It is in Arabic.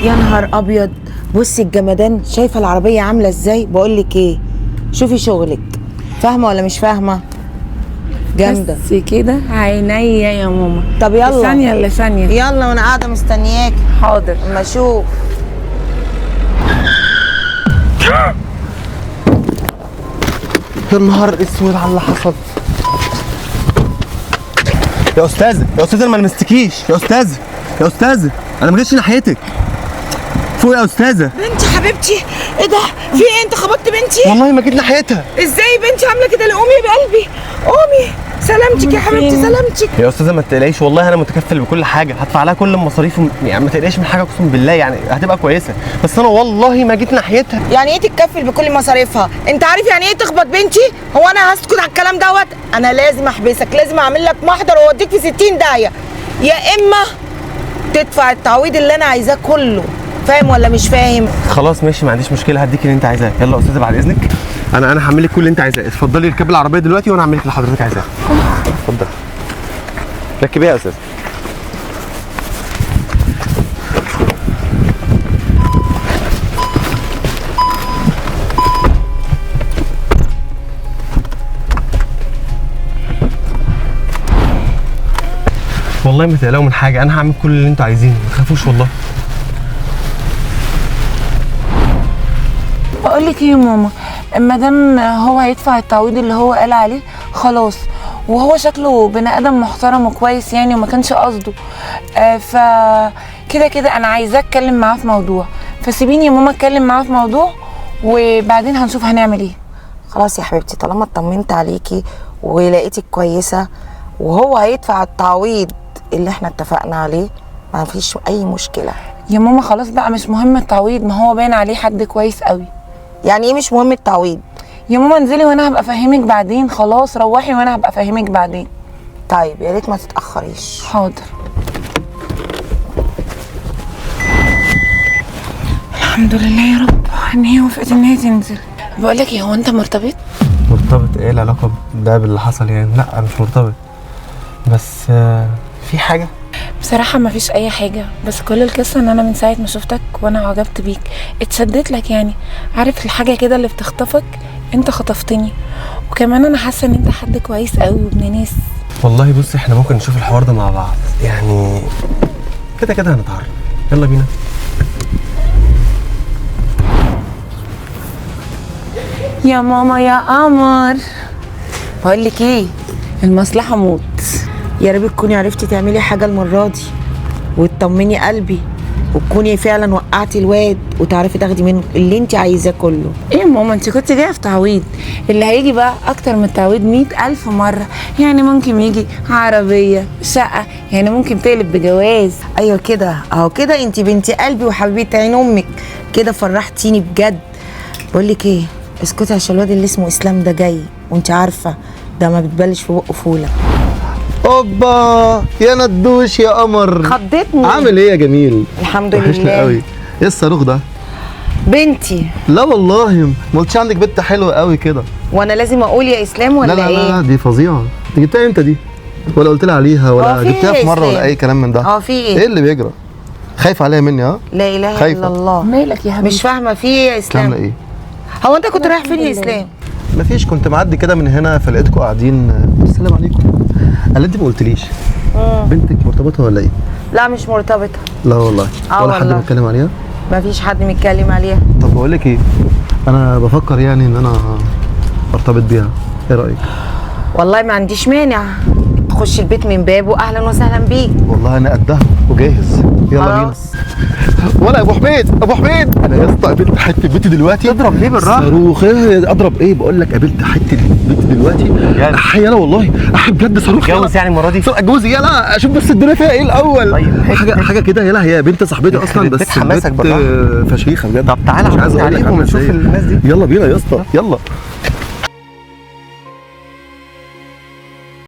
يا نهار ابيض، بصي الجمدان، شايفه العربيه عامله ازاي؟ بقول لك ايه، شوفي شغلك، فاهمه ولا مش فاهمه؟ جامده بس كده عينيا يا ماما. طب يلا ثانيه الا ثانيه. يلا وانا قاعده مستنياك. حاضر اما اشوف. يا نهار اسود على اللي حصل. يا استاذه يا استاذه، انا ما لمستكيش يا استاذه يا استاذه، انا ما جيتش ناحيتك. فوق يا استاذه. بنتي حبيبتي، ايه ده؟ في ايه؟ انت خبطت بنتي؟ والله ما جيت ناحيتها. ازاي بنتي عامله كده؟ لا قومي بقلبي، قومي. سلامتك يا حبيبتي، سلامتك. يا استاذه ما تقلقيش، والله انا متكفل بكل حاجه، هدفع لها كل المصاريف، يعني ما تقلقيش من حاجه، اقسم بالله يعني هتبقى كويسه، بس انا والله ما جيت ناحيتها. يعني ايه تتكفل بكل مصاريفها؟ انت عارف يعني ايه تخبط بنتي؟ هو انا هسكت على الكلام دوت؟ انا لازم احبسك، لازم اعمل لك محضر واوديك في 60 داهيه، يا اما تدفع التعويض اللي انا عايزاه كله. فاهم ولا مش فاهم؟ خلاص ماشي، ما عنديش مشكله، هديك اللي انت عايزاه. يلا يا استاذه بعد اذنك، انا هعمل لك كل اللي انت عايزاه. اتفضلي اركبي العربيه دلوقتي وانا هعمل لك اللي حضرتك عايزاه. اتفضلي ركبيها يا استاذه. والله ما تقلقوا من حاجه، انا هعمل كل اللي انتوا عايزينه، ما تخافوش والله. بقول لك ايه يا ماما، ما دام هو هيدفع التعويض اللي هو قال عليه خلاص، وهو شكله بني ادم محترم وكويس يعني وما كانش قصده، ف كده كده انا عايزاه اتكلم معاه في موضوع، فسيبيني يا ماما اتكلم معاه في موضوع وبعدين هنشوف هنعمل ايه. خلاص يا حبيبتي، طالما اطمنت عليكي ولقيتك كويسه وهو هيدفع التعويض اللي احنا اتفقنا عليه، ما فيش اي مشكله. يا ماما خلاص بقى، مش مهم التعويض، ما هو باين عليه حد كويس قوي. يعني ايه مش مهم التعويض؟ يا ماما انزلي وانا هبقى افهمك بعدين، خلاص روحي وانا هبقى افهمك بعدين. طيب يا ريت ما تتاخريش. حاضر. الحمد لله يا رب ان هي وافقت ان هي تنزل. بقول لك ايه، هو انت مرتبط؟ مرتبط؟ ايه العلاقه ده باللي حصل يعني؟ لا انا مش مرتبط، بس في حاجه؟ بصراحه ما فيش اي حاجه، بس كل القصه ان انا من ساعه ما شفتك وانا عجبت بيك، اتشدت لك يعني، عارف الحاجه كده اللي بتخطفك؟ انت خطفتني، وكمان انا حاسه ان انت حد كويس قوي وابن ناس. والله بصي، احنا ممكن نشوف الحوار ده مع بعض، يعني كده كده هنتعرف. يلا بينا. يا ماما يا قمر، بقول لك ايه، المصلحه موت. يا رب تكوني عرفتي تعملي حاجه المره دي وتطمني قلبي، وتكوني فعلا وقعتي الواد وتعرفي تاخدي منه اللي انت عايزاه كله. ايه يا ماما، انت كنت جايه في تعويض، اللي هيجي بقى اكتر من التعويض 100,000 مره، يعني ممكن يجي عربيه، شقه، يعني ممكن تقلب بجواز. ايوه كده اهو، كده انت بنت قلبي وحبيبه عين امك، كده فرحتيني بجد. بقول لك ايه، اسكتي عشان الواد اللي اسمه اسلام ده جاي، وانت عارفه ده ما بتبلش في بقه فوله. اوبا يا ندوش يا قمر، خضتني. عامل ايه يا جميل؟ الحمد وحشني لله. قوي. ايه الصاروخ ده؟ بنتي. لا والله ما قلتش عندك بنت حلوه قوي كده. وانا لازم اقول يا اسلام ولا لا ايه؟ لا دي فظيعه. انت جبتها امتى دي؟ ولا قلت لي عليها ولا في جبتها إيه في يا مره ولا إسلام؟ اي كلام من ده؟ في ايه؟ ايه اللي بيجرى؟ خايف عليا مني؟ ها؟ لا اله خايفة. الا الله. مالك يا حبيبي؟ مش فاهمه في ايه يا اسلام؟ عامله ايه؟ هو انت كنت رايح فين يا اسلام؟ مفيش، كنت معدي كده من هنا فلقيتكم قاعدين. السلام عليكم. قال انت ما قلتليش بنتك مرتبطه ولا ايه؟ لا مش مرتبطه. لا والله. ولا حد والله. بيتكلم عليها؟ مفيش حد متكلم عليها. طب بقول لك ايه، انا بفكر يعني ان انا ارتبط بيها، ايه رايك؟ والله ما عنديش مانع، تخش البيت من بابه، اهلا وسهلا بيك. والله انا قدها وجاهز، يلا بينا. خلاص. ولا يا ابو حميد، ابو حميد، انا يا اسطى قابلت حته بنت دلوقتي. تضرب ليه بالراحه؟ صاروخ. ايه اضرب ايه؟ بقول لك قابلت حته بنت دلوقتي. احي يلا والله، احي بجد صاروخ. اتجوز يعني المره دي؟ اتجوز يلا، اشوف بس الدنيا فيها ايه الاول. طيب حاجه كده يلا، هي بنت صاحبتي اصلا، بس حماسك البنت بالراحه. فشيخه بجد. طب تعالى مش عايز عرفني اقول لك عليهم عاملة ونشوف إزاي. الناس دي. يلا بينا يا اسطى، يلا.